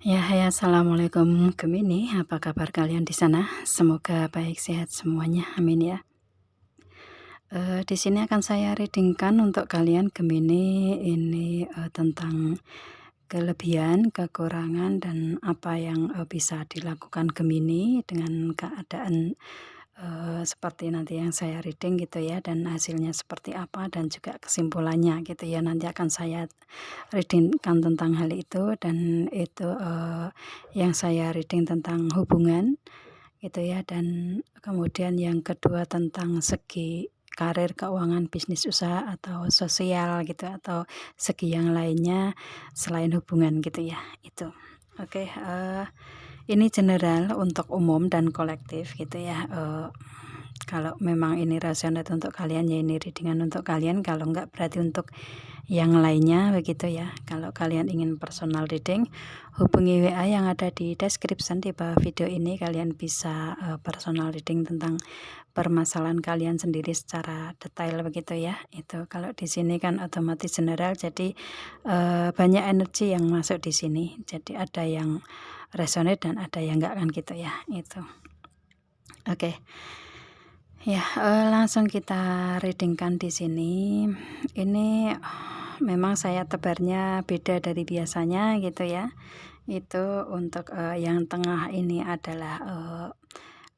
Ya, hai, assalamualaikum Gemini. Apa kabar kalian di sana? Semoga baik, sehat semuanya. Amin ya. Di sini akan saya readingkan untuk kalian Gemini ini tentang kelebihan, kekurangan, dan apa yang bisa dilakukan Gemini dengan keadaan seperti nanti yang saya reading gitu ya, dan hasilnya seperti apa dan juga kesimpulannya gitu ya. Nanti akan saya readingkan tentang hal itu, dan itu yang saya reading tentang hubungan gitu ya, dan kemudian yang kedua tentang segi karir, keuangan, bisnis, usaha, atau sosial gitu, atau segi yang lainnya selain hubungan gitu ya, itu. Oke, ini general untuk umum dan kolektif gitu ya. Kalau memang ini resonate untuk kalian ya ini readingan untuk kalian, kalau enggak berarti untuk yang lainnya begitu ya. Kalau kalian ingin personal reading, hubungi WA yang ada di description di bawah video ini. Kalian bisa personal reading tentang permasalahan kalian sendiri secara detail begitu ya. Itu kalau di sini kan otomatis general, jadi banyak energi yang masuk di sini. Jadi ada yang resonate dan ada yang enggak kan gitu ya. Itu. Oke. Ya, langsung kita readingkan di sini. Ini memang saya tebarnya beda dari biasanya gitu ya. Itu untuk yang tengah ini adalah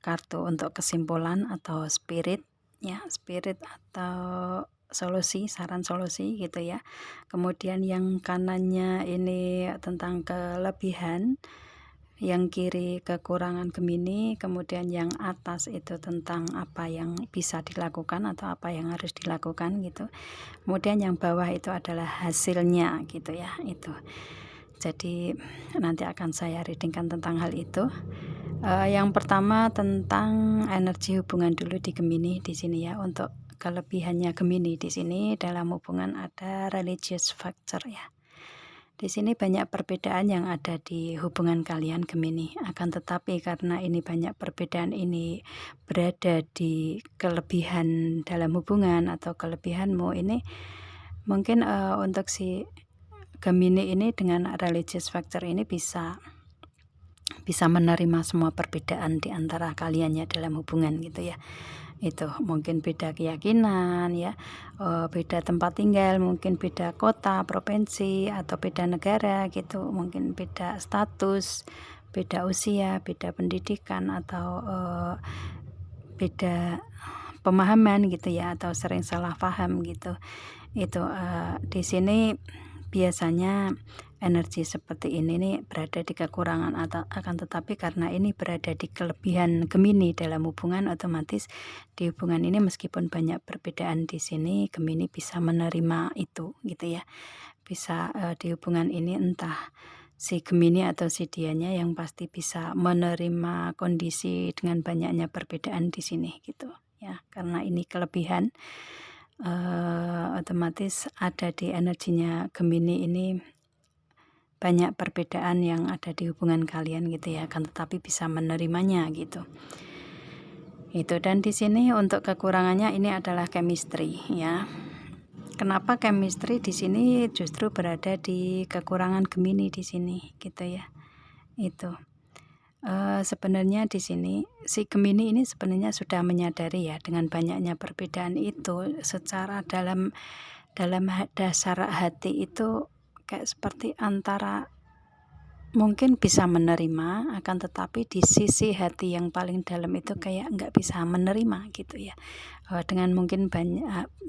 kartu untuk kesimpulan atau spirit ya, spirit atau solusi, saran solusi gitu ya. Kemudian yang kanannya ini tentang kelebihan, yang kiri kekurangan Gemini, kemudian yang atas itu tentang apa yang bisa dilakukan atau apa yang harus dilakukan gitu. Kemudian yang bawah itu adalah hasilnya gitu ya, itu. Jadi nanti akan saya readingkan tentang hal itu. Yang pertama tentang energi hubungan dulu di Gemini di sini ya. Untuk kelebihannya Gemini di sini dalam hubungan ada religious factor ya. Di sini banyak perbedaan yang ada di hubungan kalian Gemini. Akan tetapi karena ini banyak perbedaan ini berada di kelebihan dalam hubungan atau kelebihanmu ini, mungkin untuk si Gemini ini dengan religious factor ini bisa menerima semua perbedaan di antara kalian ya dalam hubungan gitu ya. Itu mungkin beda keyakinan ya, beda tempat tinggal, mungkin beda kota, provinsi, atau beda negara gitu, mungkin beda status, beda usia, beda pendidikan, atau beda pemahaman gitu ya, atau sering salah paham gitu. Itu di sini biasanya energi seperti ini nih berada di kekurangan, atau akan tetapi karena ini berada di kelebihan Gemini dalam hubungan, otomatis di hubungan ini meskipun banyak perbedaan di sini, Gemini bisa menerima itu gitu ya. Bisa di hubungan ini entah si Gemini atau si dianya yang pasti bisa menerima kondisi dengan banyaknya perbedaan di sini gitu ya. Karena ini kelebihan, otomatis ada di energinya Gemini ini banyak perbedaan yang ada di hubungan kalian gitu ya, akan tetapi bisa menerimanya gitu. Itu, dan di sini untuk kekurangannya ini adalah chemistry ya. Kenapa chemistry di sini justru berada di kekurangan Gemini di sini gitu ya. Itu. Sebenarnya di sini si Gemini ini sebenarnya sudah menyadari ya dengan banyaknya perbedaan itu, secara dalam dasar hati itu kayak seperti antara mungkin bisa menerima, akan tetapi di sisi hati yang paling dalam itu kayak nggak bisa menerima gitu ya. Dengan mungkin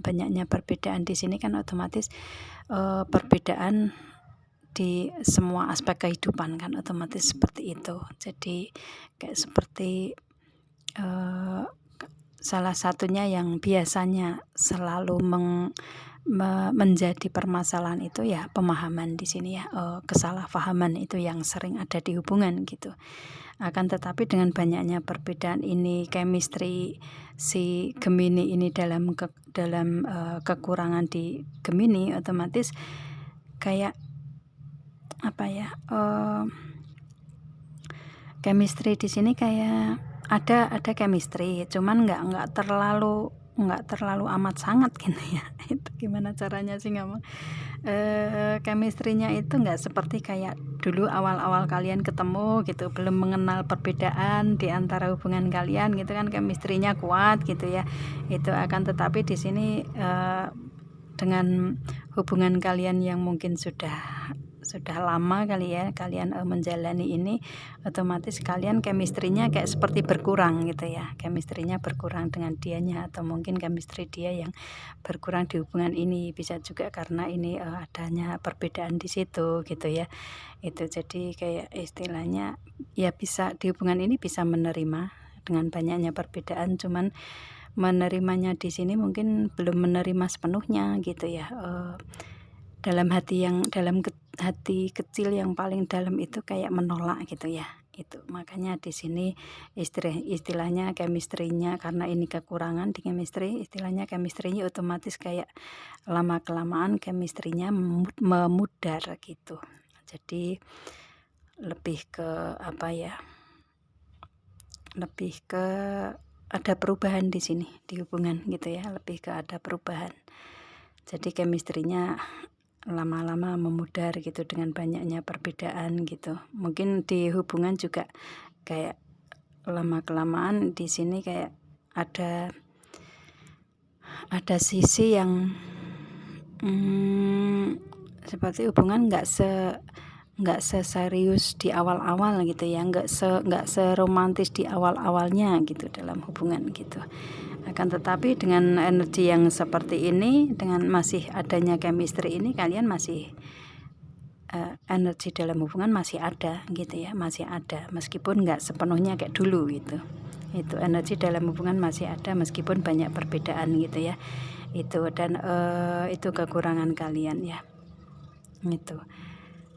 banyaknya perbedaan di sini kan otomatis perbedaan di semua aspek kehidupan kan otomatis seperti itu. Jadi kayak seperti salah satunya yang biasanya selalu menjadi permasalahan itu ya pemahaman di sini ya, kesalahpahaman itu yang sering ada di hubungan gitu. Akan tetapi dengan banyaknya perbedaan ini, chemistry si Gemini ini dalam kekurangan di Gemini, otomatis kayak apa ya, chemistry di sini kayak ada chemistry, cuman nggak terlalu amat sangat gitu ya. Itu gimana caranya sih ngomong, chemistry-nya itu nggak seperti kayak dulu awal-awal kalian ketemu gitu, belum mengenal perbedaan di antara hubungan kalian gitu kan, chemistry-nya kuat gitu ya. Itu akan tetapi di sini dengan hubungan kalian yang mungkin sudah lama kali ya kalian menjalani ini, otomatis kalian chemistry-nya kayak seperti berkurang gitu ya, chemistry-nya berkurang dengan dianya, atau mungkin chemistry dia yang berkurang di hubungan ini. Bisa juga karena ini adanya perbedaan di situ gitu ya. Itu jadi kayak istilahnya ya, bisa di hubungan ini bisa menerima dengan banyaknya perbedaan, cuman menerimanya di sini mungkin belum menerima sepenuhnya gitu ya. Dalam hati kecil yang paling dalam itu kayak menolak gitu ya. Itu makanya di sini istilahnya chemistry-nya, karena ini kekurangan di chemistry, istilahnya chemistry-nya otomatis kayak lama kelamaan chemistry-nya memudar gitu. Jadi lebih ke apa ya, lebih ke ada perubahan di sini di hubungan gitu ya, lebih ke ada perubahan. Jadi chemistry-nya lama-lama memudar gitu dengan banyaknya perbedaan gitu. Mungkin di hubungan juga kayak lama-kelamaan di sini kayak ada sisi yang seperti hubungan nggak seserius di awal-awal gitu ya, nggak seromantis di awal-awalnya gitu dalam hubungan gitu. Akan tetapi dengan energi yang seperti ini, dengan masih adanya chemistry ini, kalian masih energi dalam hubungan masih ada gitu ya, masih ada meskipun nggak sepenuhnya kayak dulu gitu. Itu energi dalam hubungan masih ada meskipun banyak perbedaan gitu ya. Itu dan itu kekurangan kalian ya. Itu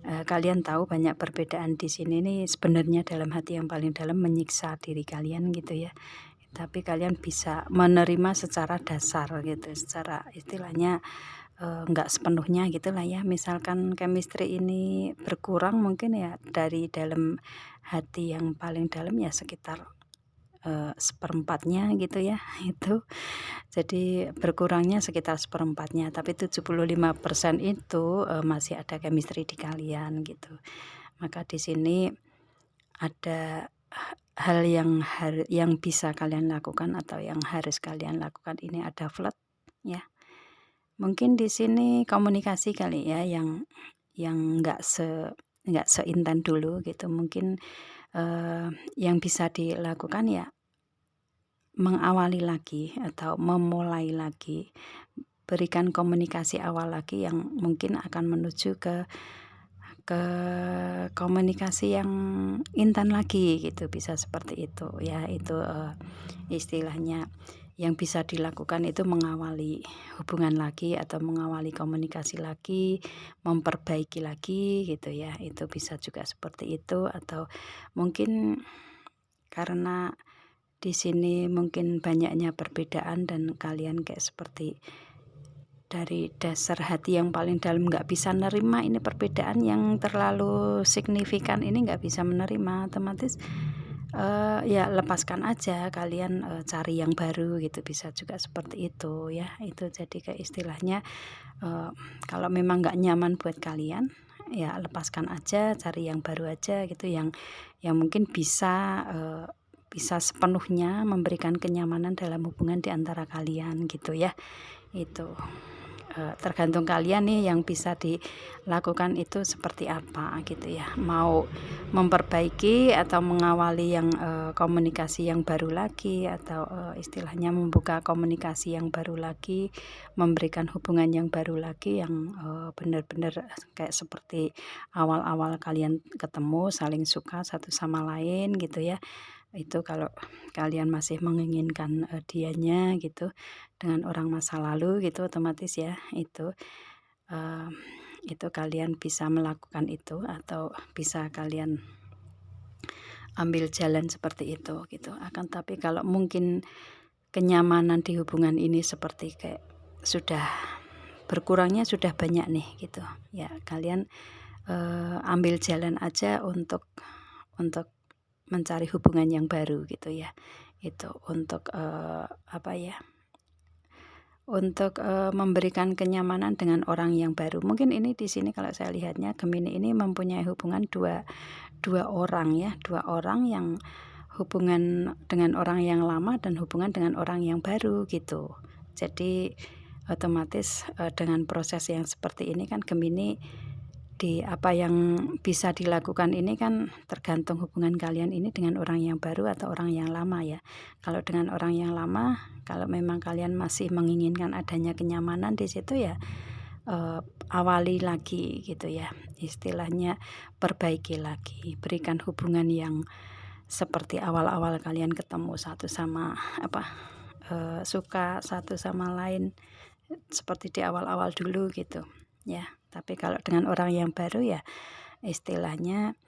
kalian tahu banyak perbedaan di sini nih sebenarnya dalam hati yang paling dalam menyiksa diri kalian gitu ya. Tapi kalian bisa menerima secara dasar gitu, secara istilahnya nggak sepenuhnya gitulah ya. Misalkan chemistry ini berkurang mungkin ya dari dalam hati yang paling dalam ya sekitar seperempatnya gitu ya. Itu jadi berkurangnya sekitar seperempatnya, tapi 75% itu masih ada chemistry di kalian gitu. Maka di sini ada hal yang bisa kalian lakukan atau yang harus kalian lakukan, ini ada flirt ya. Mungkin di sini komunikasi kali ya yang nggak seintan dulu gitu. Mungkin yang bisa dilakukan ya mengawali lagi atau memulai lagi, berikan komunikasi awal lagi yang mungkin akan menuju ke komunikasi yang intan lagi gitu, bisa seperti itu ya. Itu istilahnya yang bisa dilakukan itu mengawali hubungan lagi atau mengawali komunikasi lagi, memperbaiki lagi gitu ya. Itu bisa juga seperti itu, atau mungkin karena di sini mungkin banyaknya perbedaan dan kalian kayak seperti dari dasar hati yang paling dalam nggak bisa nerima ini perbedaan yang terlalu signifikan ini, nggak bisa menerima, otomatis ya lepaskan aja, kalian cari yang baru gitu, bisa juga seperti itu ya. Itu jadi kayak istilahnya kalau memang nggak nyaman buat kalian ya lepaskan aja, cari yang baru aja gitu, yang mungkin bisa sepenuhnya memberikan kenyamanan dalam hubungan di antara kalian gitu ya. Itu tergantung kalian nih yang bisa dilakukan itu seperti apa gitu ya, mau memperbaiki atau mengawali yang komunikasi yang baru lagi, atau istilahnya membuka komunikasi yang baru lagi, memberikan hubungan yang baru lagi yang benar-benar kayak seperti awal-awal kalian ketemu, saling suka satu sama lain gitu ya. Itu kalau kalian masih menginginkan dianya gitu dengan orang masa lalu gitu, otomatis ya itu kalian bisa melakukan itu, atau bisa kalian ambil jalan seperti itu gitu. Akan tapi kalau mungkin kenyamanan di hubungan ini seperti kayak sudah berkurangnya sudah banyak nih gitu ya, kalian ambil jalan aja untuk mencari hubungan yang baru gitu ya. Itu untuk apa ya, untuk, memberikan kenyamanan dengan orang yang baru. Mungkin ini di sini kalau saya lihatnya Gemini ini mempunyai hubungan dua dua orang ya, dua orang yang hubungan dengan orang yang lama dan hubungan dengan orang yang baru gitu. Jadi otomatis, dengan proses yang seperti ini kan Gemini di apa yang bisa dilakukan ini kan tergantung hubungan kalian ini dengan orang yang baru atau orang yang lama ya. Kalau dengan orang yang lama, kalau memang kalian masih menginginkan adanya kenyamanan di situ ya, awali lagi gitu ya. Istilahnya perbaiki lagi, berikan hubungan yang seperti awal-awal kalian ketemu satu sama suka satu sama lain seperti di awal-awal dulu gitu ya. Tapi kalau dengan orang yang baru ya istilahnya,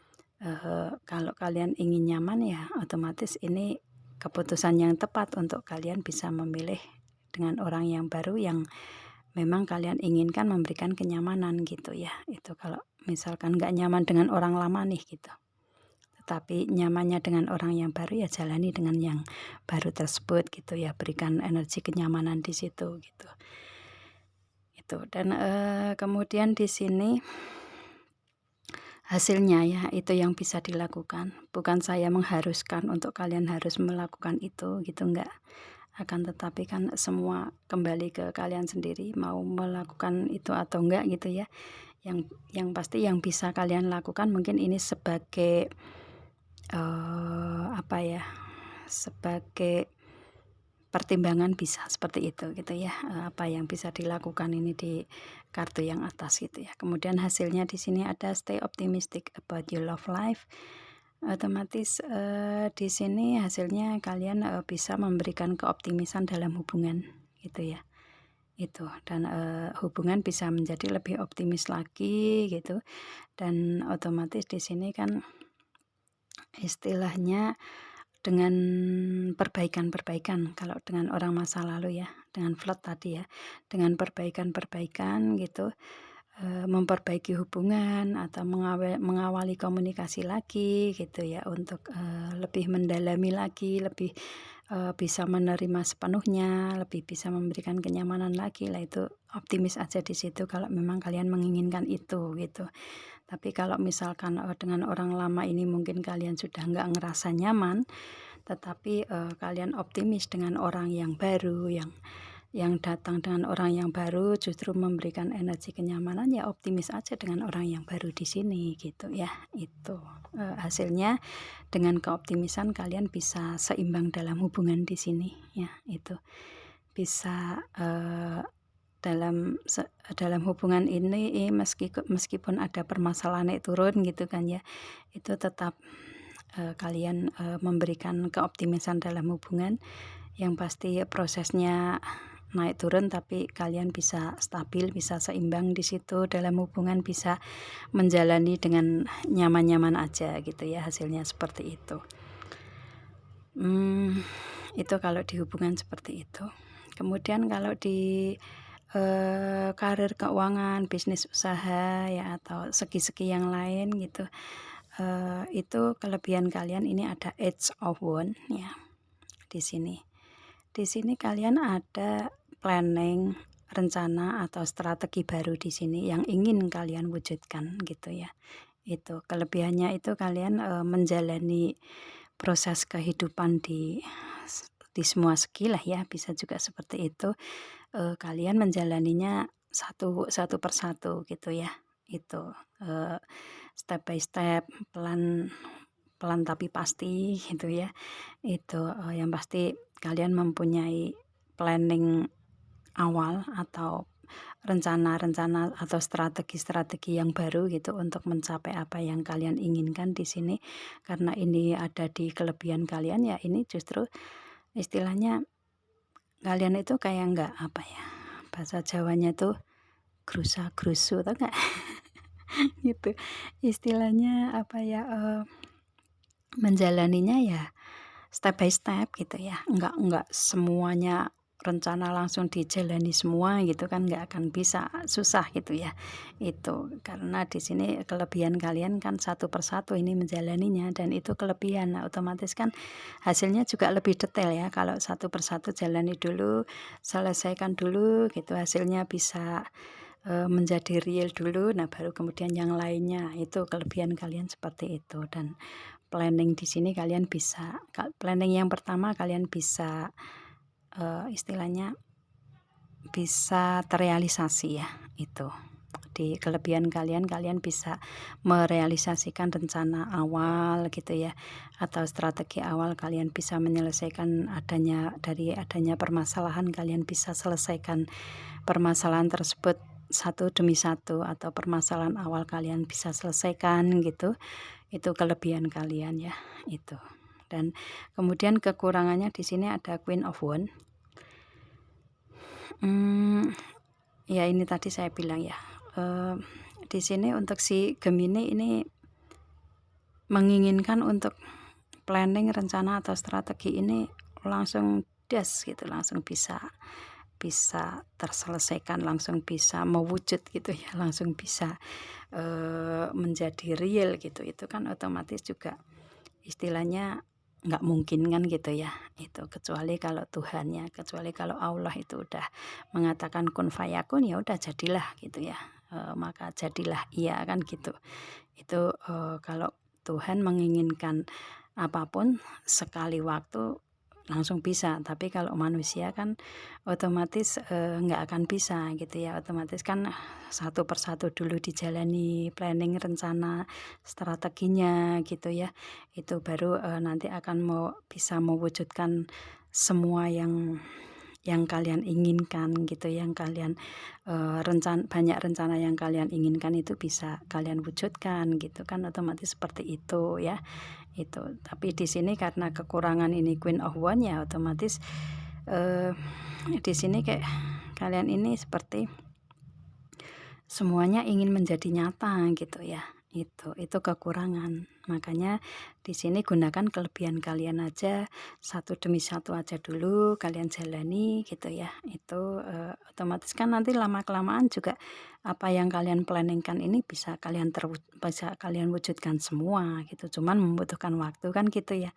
kalau kalian ingin nyaman ya otomatis ini keputusan yang tepat untuk kalian bisa memilih dengan orang yang baru yang memang kalian inginkan memberikan kenyamanan gitu ya. Itu kalau misalkan nggak nyaman dengan orang lama nih gitu. Tetapi nyamannya dengan orang yang baru ya jalani dengan yang baru tersebut gitu ya, berikan energi kenyamanan di situ gitu. Itu dan, kemudian di sini hasilnya ya itu yang bisa dilakukan, bukan saya mengharuskan untuk kalian harus melakukan itu gitu, enggak. Akan tetapi kan semua kembali ke kalian sendiri mau melakukan itu atau enggak gitu ya. Yang pasti yang bisa kalian lakukan mungkin ini sebagai, sebagai pertimbangan bisa seperti itu gitu ya, apa yang bisa dilakukan ini di kartu yang atas gitu ya. Kemudian hasilnya di sini ada stay optimistic about your love life. Otomatis, di sini hasilnya kalian, bisa memberikan keoptimisan dalam hubungan gitu ya, itu. Dan, hubungan bisa menjadi lebih optimis lagi gitu dan otomatis di sini kan istilahnya dengan perbaikan-perbaikan kalau dengan orang masa lalu ya, dengan flirt tadi ya, dengan perbaikan-perbaikan gitu, memperbaiki hubungan atau mengawali komunikasi lagi gitu ya untuk, lebih mendalami lagi, lebih, bisa menerima sepenuhnya, lebih bisa memberikan kenyamanan lagi. Lah itu optimis aja di situ kalau memang kalian menginginkan itu gitu. Tapi kalau misalkan, dengan orang lama ini mungkin kalian sudah nggak ngerasa nyaman, tetapi, kalian optimis dengan orang yang baru, yang datang dengan orang yang baru justru memberikan energi kenyamanan, ya optimis aja dengan orang yang baru di sini gitu ya, itu. Hasilnya dengan keoptimisan kalian bisa seimbang dalam hubungan di sini ya, itu. Bisa, dalam hubungan ini meskipun ada permasalahan naik turun gitu kan ya, itu tetap, kalian, memberikan keoptimisan dalam hubungan, yang pasti prosesnya naik turun tapi kalian bisa stabil, bisa seimbang di situ dalam hubungan, bisa menjalani dengan nyaman-nyaman aja gitu ya, hasilnya seperti itu. Itu kalau di hubungan seperti itu. Kemudian kalau di, karir keuangan, bisnis usaha ya atau segi-segi yang lain gitu, itu kelebihan kalian ini ada Edge of Wand ya, di sini. Di sini kalian ada planning, rencana atau strategi baru di sini yang ingin kalian wujudkan gitu ya. Itu kelebihannya itu kalian, menjalani proses kehidupan di semua segi lah ya, bisa juga seperti itu. Kalian menjalaninya satu satu persatu gitu ya, itu, step by step, pelan pelan tapi pasti gitu ya. Itu, yang pasti kalian mempunyai planning awal atau rencana-rencana atau strategi-strategi yang baru gitu untuk mencapai apa yang kalian inginkan di sini. Karena ini ada di kelebihan kalian ya ini justru istilahnya kalian itu kayak nggak bahasa Jawanya tuh grusa-grusu tau nggak? Gitu. Istilahnya menjalaninya ya step by step gitu ya, nggak semuanya rencana langsung dijalani semua gitu kan nggak akan bisa, susah gitu ya. Itu karena di sini kelebihan kalian kan satu persatu ini menjalaninya, dan itu kelebihan. Nah, otomatis kan hasilnya juga lebih detail ya kalau satu persatu jalani dulu, selesaikan dulu gitu, hasilnya bisa menjadi real dulu, nah baru kemudian yang lainnya. Itu kelebihan kalian seperti itu. Dan planning di sini kalian bisa, planning yang pertama kalian bisa istilahnya bisa terrealisasi ya. Itu di kelebihan kalian bisa merealisasikan rencana awal gitu ya, atau strategi awal kalian bisa menyelesaikan adanya permasalahan, kalian bisa selesaikan permasalahan tersebut satu demi satu, atau permasalahan awal kalian bisa selesaikan gitu. Itu kelebihan kalian ya, itu. Dan kemudian kekurangannya di sini ada Queen of Wands. Ya ini tadi saya bilang ya, di sini untuk si Gemini ini menginginkan untuk planning, rencana atau strategi ini langsung das gitu, langsung bisa terselesaikan, langsung bisa mewujud gitu ya, langsung bisa menjadi real gitu. Itu kan otomatis juga istilahnya nggak mungkin kan gitu ya. Itu kecuali kalau Tuhannya, kecuali kalau Allah itu udah mengatakan kun fayakun, ya udah jadilah gitu ya. Maka jadilah iya kan gitu. Itu kalau Tuhan menginginkan apapun sekali waktu langsung bisa, tapi kalau manusia kan otomatis nggak akan bisa gitu ya. Otomatis kan satu persatu dulu dijalani planning, rencana, strateginya gitu ya. Itu baru nanti akan bisa mewujudkan semua yang kalian inginkan gitu, yang kalian banyak rencana yang kalian inginkan itu bisa kalian wujudkan gitu kan, otomatis seperti itu ya. Itu tapi di sini karena kekurangan ini Queen of Wands ya, otomatis di sini kayak kalian ini seperti semuanya ingin menjadi nyata gitu ya. Itu kekurangan. Makanya di sini gunakan kelebihan kalian aja, satu demi satu aja dulu kalian jalani gitu ya. Itu otomatis kan nanti lama-kelamaan juga apa yang kalian planningkan ini bisa kalian wujudkan semua gitu. Cuman membutuhkan waktu kan gitu ya.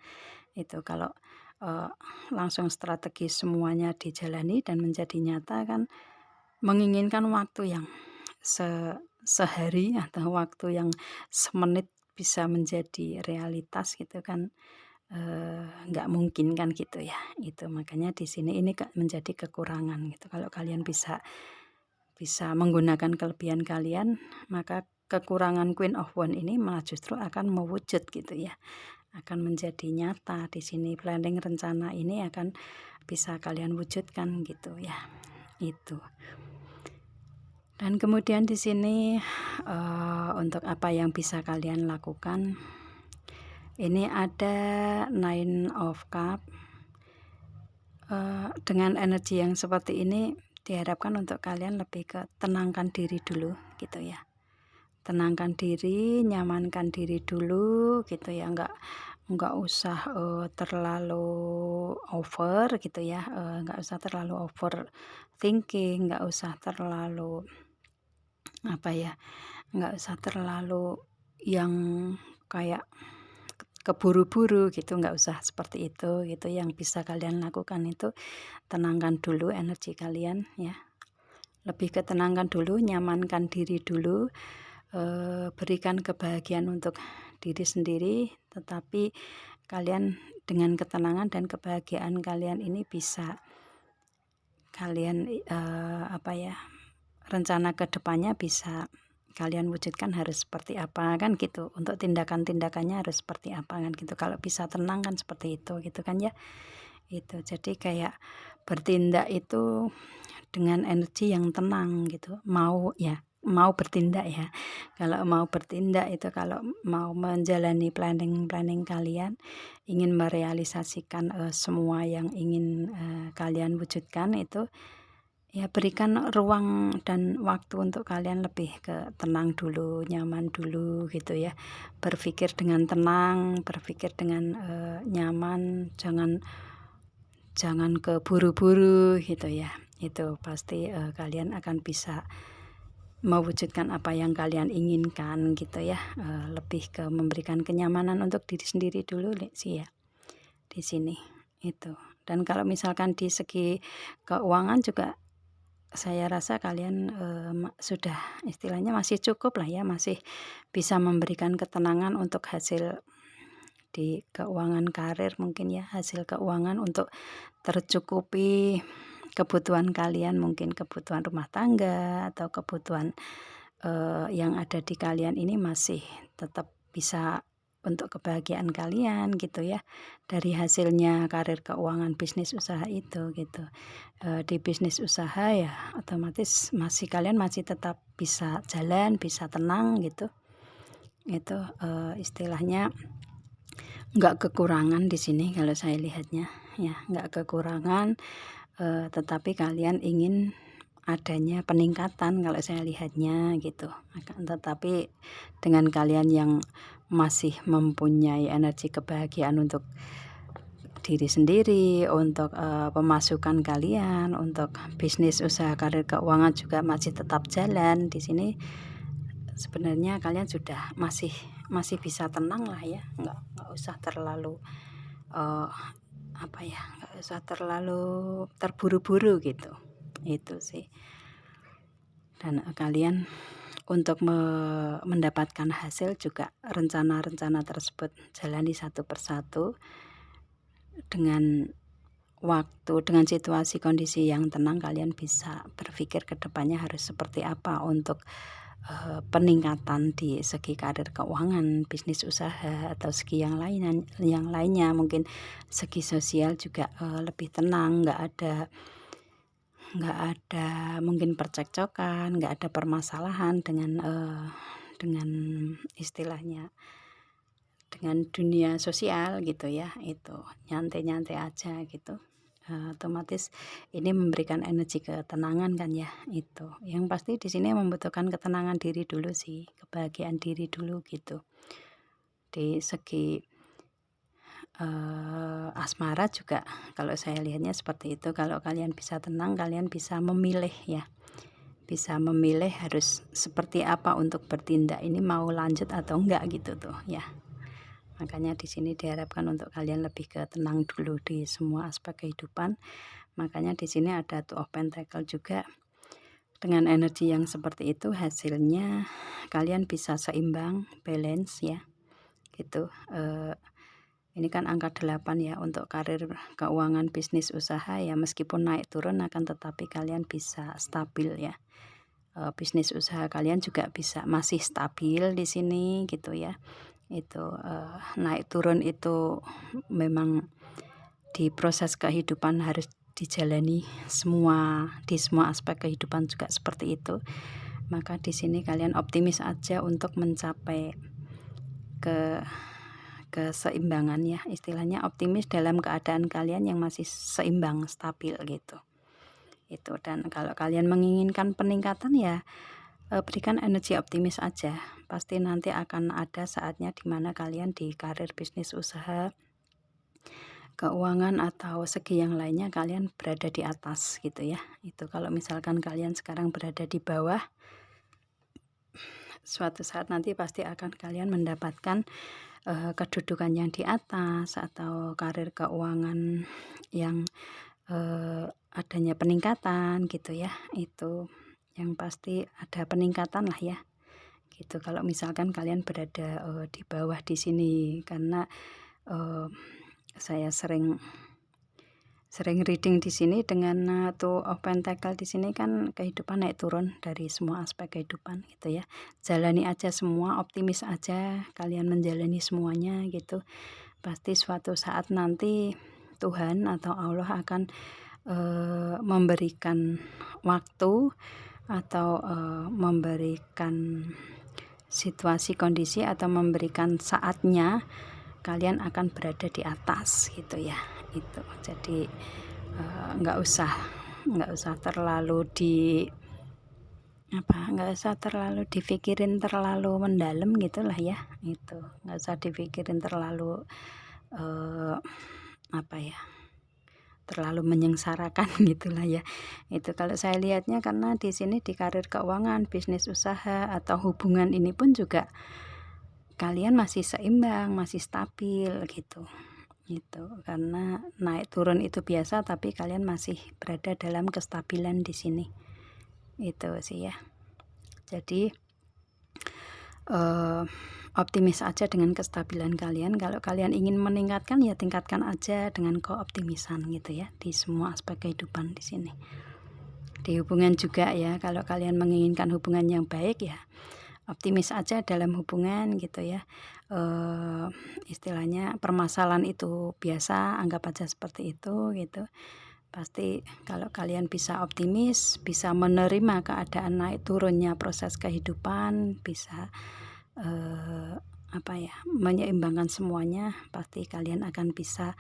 Itu kalau langsung strategi semuanya dijalani dan menjadi nyata kan menginginkan waktu yang sehari atau waktu yang semenit bisa menjadi realitas gitu kan, nggak mungkin kan gitu ya. Itu makanya di sini ini menjadi kekurangan gitu. Kalau kalian bisa menggunakan kelebihan kalian, maka kekurangan Queen of Wands ini malah justru akan mewujud gitu ya, akan menjadi nyata. Di sini planning, rencana ini akan bisa kalian wujudkan gitu ya. Itu. Dan kemudian di sini untuk apa yang bisa kalian lakukan, ini ada Nine of Cups. Dengan energi yang seperti ini diharapkan untuk kalian lebih ke tenangkan diri dulu gitu ya. Tenangkan diri, nyamankan diri dulu gitu ya, nggak usah terlalu over gitu ya, nggak usah terlalu over thinking, nggak usah terlalu nggak usah terlalu yang kayak keburu-buru gitu, nggak usah seperti itu gitu. Yang bisa kalian lakukan itu tenangkan dulu energi kalian ya, lebih ke tenangkan dulu, nyamankan diri dulu, berikan kebahagiaan untuk diri sendiri, tetapi kalian dengan ketenangan dan kebahagiaan kalian ini bisa kalian rencana ke depannya bisa kalian wujudkan harus seperti apa kan gitu, untuk tindakan-tindakannya harus seperti apa kan gitu. Kalau bisa tenang kan seperti itu gitu kan ya. Itu jadi kayak bertindak itu dengan energi yang tenang gitu, mau bertindak ya. Kalau mau bertindak itu, kalau mau menjalani planning kalian, ingin merealisasikan semua yang ingin kalian wujudkan itu ya, berikan ruang dan waktu untuk kalian lebih ke tenang dulu, nyaman dulu gitu ya. Berpikir dengan tenang, berpikir dengan nyaman, jangan jangan keburu-buru gitu ya. Itu pasti kalian akan bisa mewujudkan apa yang kalian inginkan gitu ya. Lebih ke memberikan kenyamanan untuk diri sendiri dulu sih ya di sini itu. Dan kalau misalkan di segi keuangan juga saya rasa kalian sudah istilahnya masih cukup lah ya, masih bisa memberikan ketenangan untuk hasil di keuangan karir mungkin ya, hasil keuangan untuk tercukupi kebutuhan kalian, mungkin kebutuhan rumah tangga atau kebutuhan yang ada di kalian ini masih tetap bisa untuk kebahagiaan kalian gitu ya, dari hasilnya karir keuangan bisnis usaha itu gitu. Di bisnis usaha ya otomatis kalian masih tetap bisa jalan, bisa tenang gitu. Itu istilahnya nggak kekurangan di sini kalau saya lihatnya ya, nggak kekurangan, tetapi kalian ingin adanya peningkatan kalau saya lihatnya gitu. Tetapi dengan kalian yang masih mempunyai energi kebahagiaan untuk diri sendiri, untuk pemasukan kalian, untuk bisnis usaha karir keuangan juga masih tetap jalan di sini. Sebenarnya kalian sudah masih bisa tenang lah ya, nggak usah terlalu nggak usah terlalu terburu-buru gitu. Itu sih. Dan kalian untuk mendapatkan hasil juga rencana-rencana tersebut jalani satu persatu dengan waktu, dengan situasi kondisi yang tenang. Kalian bisa berpikir ke depannya harus seperti apa untuk peningkatan di segi karir keuangan, bisnis usaha atau segi yang lainnya mungkin segi sosial juga lebih tenang, nggak ada mungkin percekcokan, nggak ada permasalahan dengan istilahnya dengan dunia sosial gitu ya. Itu nyantai-nyantai aja gitu. Otomatis ini memberikan energi ketenangan kan ya. Itu yang pasti di sini membutuhkan ketenangan diri dulu sih, kebahagiaan diri dulu gitu. Di segi asmara juga kalau saya lihatnya seperti itu. Kalau kalian bisa tenang, kalian bisa memilih ya, bisa memilih harus seperti apa untuk bertindak, ini mau lanjut atau enggak gitu tuh ya. Makanya di sini diharapkan untuk kalian lebih ke tenang dulu di semua aspek kehidupan. Makanya di sini ada Two of Pentacle juga. Dengan energi yang seperti itu hasilnya kalian bisa seimbang, balance ya gitu. Ini kan angka 8 ya untuk karir keuangan bisnis usaha ya, meskipun naik turun akan tetapi kalian bisa stabil ya. Bisnis usaha kalian juga bisa masih stabil di sini gitu ya. Itu naik turun itu memang di proses kehidupan harus dijalani di semua aspek kehidupan juga seperti itu. Maka di sini kalian optimis aja untuk mencapai keseimbangan ya, istilahnya optimis dalam keadaan kalian yang masih seimbang, stabil gitu. Itu. Dan kalau kalian menginginkan peningkatan ya berikan energi optimis aja. Pasti nanti akan ada saatnya dimana kalian di karir bisnis usaha, keuangan atau segi yang lainnya kalian berada di atas gitu ya. Itu kalau misalkan kalian sekarang berada di bawah, suatu saat nanti pasti akan kalian mendapatkan kedudukan yang di atas atau karir keuangan yang adanya peningkatan gitu ya. Itu yang pasti ada peningkatan lah ya gitu. Kalau misalkan kalian berada di bawah di sini, karena saya sering reading di sini dengan Two of Pentacle di sini kan kehidupan naik turun dari semua aspek kehidupan gitu ya. Jalani aja semua, optimis aja kalian menjalani semuanya gitu. Pasti suatu saat nanti Tuhan atau Allah akan memberikan waktu atau memberikan situasi kondisi atau memberikan saatnya kalian akan berada di atas gitu ya. Itu jadi nggak usah terlalu dipikirin terlalu mendalam gitulah ya. Itu nggak usah dipikirin terlalu terlalu menyengsarakan gitulah ya. Itu kalau saya lihatnya, karena di sini di karir keuangan, bisnis usaha atau hubungan ini pun juga kalian masih seimbang, masih stabil gitu. Itu karena naik turun itu biasa, tapi kalian masih berada dalam kestabilan di sini. Itu sih ya. Jadi optimis aja dengan kestabilan kalian. Kalau kalian ingin meningkatkan, ya tingkatkan aja dengan keoptimisan gitu ya, di semua aspek kehidupan di sini. Di hubungan juga ya, kalau kalian menginginkan hubungan yang baik, ya optimis aja dalam hubungan gitu ya. Istilahnya permasalahan itu biasa, anggap aja seperti itu gitu. Pasti kalau kalian bisa optimis, bisa menerima keadaan naik turunnya proses kehidupan, bisa menyeimbangkan semuanya, pasti kalian akan bisa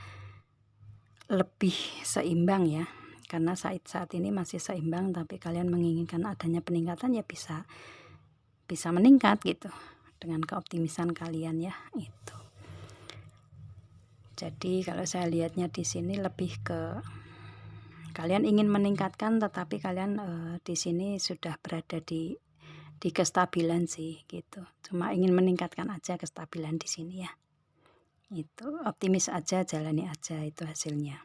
lebih seimbang ya. Karena saat ini masih seimbang, tapi kalian menginginkan adanya peningkatan, ya bisa meningkat gitu dengan keoptimisan kalian ya. Itu. Jadi kalau saya lihatnya di sini lebih ke kalian ingin meningkatkan, tetapi kalian di sini sudah berada di kestabilan sih gitu. Cuma ingin meningkatkan aja kestabilan di sini ya. Itu optimis aja, jalani aja, itu hasilnya.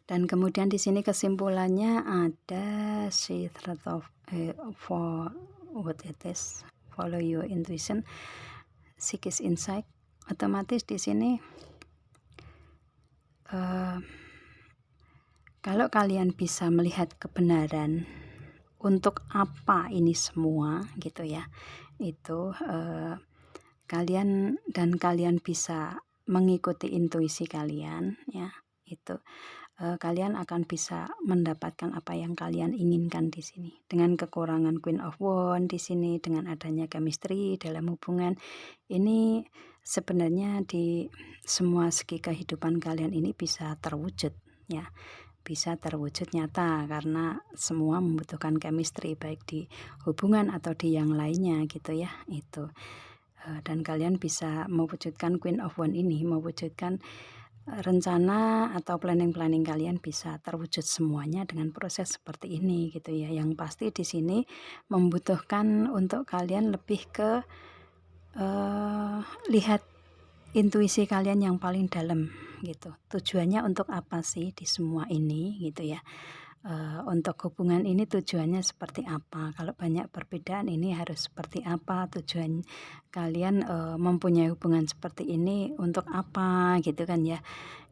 Dan kemudian di sini kesimpulannya ada see threat of for what it is, follow your intuition, seek is insight. Otomatis di sini kalau kalian bisa melihat kebenaran untuk apa ini semua gitu ya, itu kalian bisa mengikuti intuisi kalian ya, itu kalian akan bisa mendapatkan apa yang kalian inginkan di sini. Dengan kekurangan Queen of Wands di sini, dengan adanya chemistry dalam hubungan ini, sebenarnya di semua segi kehidupan kalian ini bisa terwujud ya. Bisa terwujud nyata, karena semua membutuhkan chemistry, baik di hubungan atau di yang lainnya gitu ya. Itu dan kalian bisa mewujudkan Queen of Wands ini, mewujudkan rencana atau planning kalian bisa terwujud semuanya dengan proses seperti ini gitu ya. Yang pasti di sini membutuhkan untuk kalian lebih ke lihat intuisi kalian yang paling dalam gitu. Tujuannya untuk apa sih di semua ini gitu ya. Untuk hubungan ini tujuannya seperti apa, kalau banyak perbedaan ini harus seperti apa, tujuan kalian mempunyai hubungan seperti ini untuk apa gitu kan ya.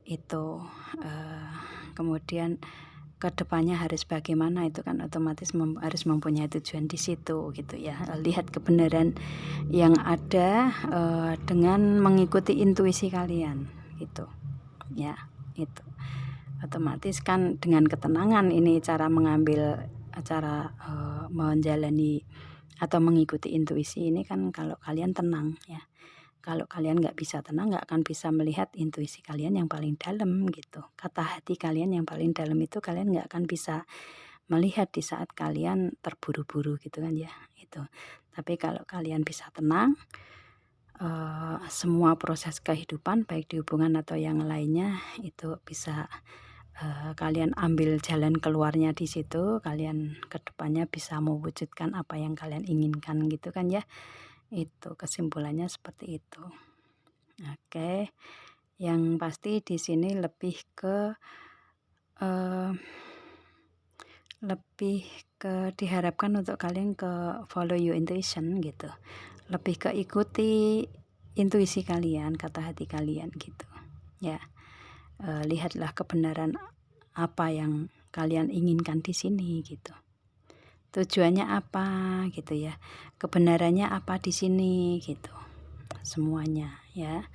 Itu kemudian kedepannya harus bagaimana, itu kan otomatis harus mempunyai tujuan di situ gitu ya. Lihat kebenaran yang ada dengan mengikuti intuisi kalian gitu ya. Itu otomatis kan dengan ketenangan ini cara menjalani atau mengikuti intuisi ini kan, kalau kalian tenang ya. Kalau kalian nggak bisa tenang, nggak akan bisa melihat intuisi kalian yang paling dalam gitu. Kata hati kalian yang paling dalam itu kalian nggak akan bisa melihat di saat kalian terburu-buru gitu kan ya. Itu. Tapi kalau kalian bisa tenang, semua proses kehidupan baik di hubungan atau yang lainnya itu bisa kalian ambil jalan keluarnya di situ. Kalian kedepannya bisa mewujudkan apa yang kalian inginkan gitu kan ya. Itu kesimpulannya seperti itu. Oke, yang pasti di sini lebih ke diharapkan untuk kalian ke follow your intuition gitu, lebih ke ikuti intuisi kalian, kata hati kalian gitu ya. Lihatlah kebenaran apa yang kalian inginkan di sini gitu, tujuannya apa gitu ya, kebenarannya apa di sini gitu, semuanya ya.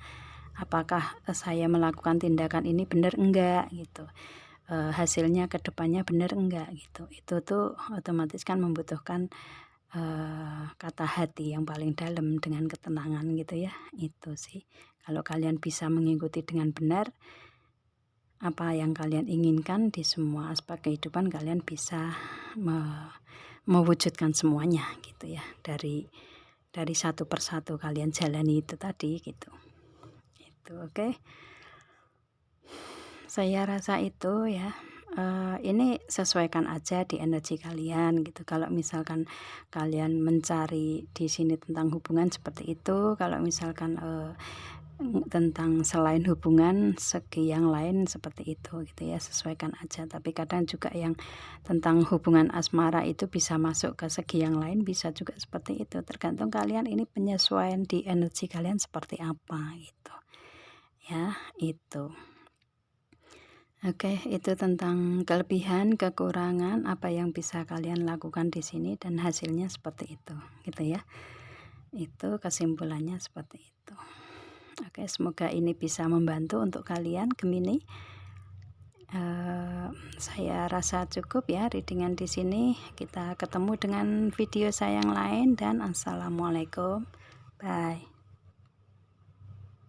Apakah saya melakukan tindakan ini benar enggak gitu, hasilnya ke depannya benar enggak gitu. Itu tuh otomatis kan membutuhkan kata hati yang paling dalam dengan ketenangan gitu ya. Itu sih, kalau kalian bisa mengikuti dengan benar apa yang kalian inginkan di semua aspek kehidupan, kalian bisa mewujudkan semuanya gitu ya. Dari satu persatu kalian jalani itu tadi gitu. Itu oke. Saya rasa itu ya, ini sesuaikan aja di energi kalian gitu. Kalau misalkan kalian mencari di sini tentang hubungan seperti itu, kalau misalkan, tentang selain hubungan, segi yang lain seperti itu gitu ya, sesuaikan aja. Tapi kadang juga yang tentang hubungan asmara itu bisa masuk ke segi yang lain, bisa juga seperti itu. Tergantung kalian ini penyesuaian di energi kalian seperti apa gitu, ya, itu. Oke, itu tentang kelebihan, kekurangan, apa yang bisa kalian lakukan di sini dan hasilnya seperti itu, gitu ya. Itu kesimpulannya seperti itu. Oke, semoga ini bisa membantu untuk kalian Gemini. Saya rasa cukup ya readingan di sini. Kita ketemu dengan video saya yang lain dan assalamualaikum. Bye.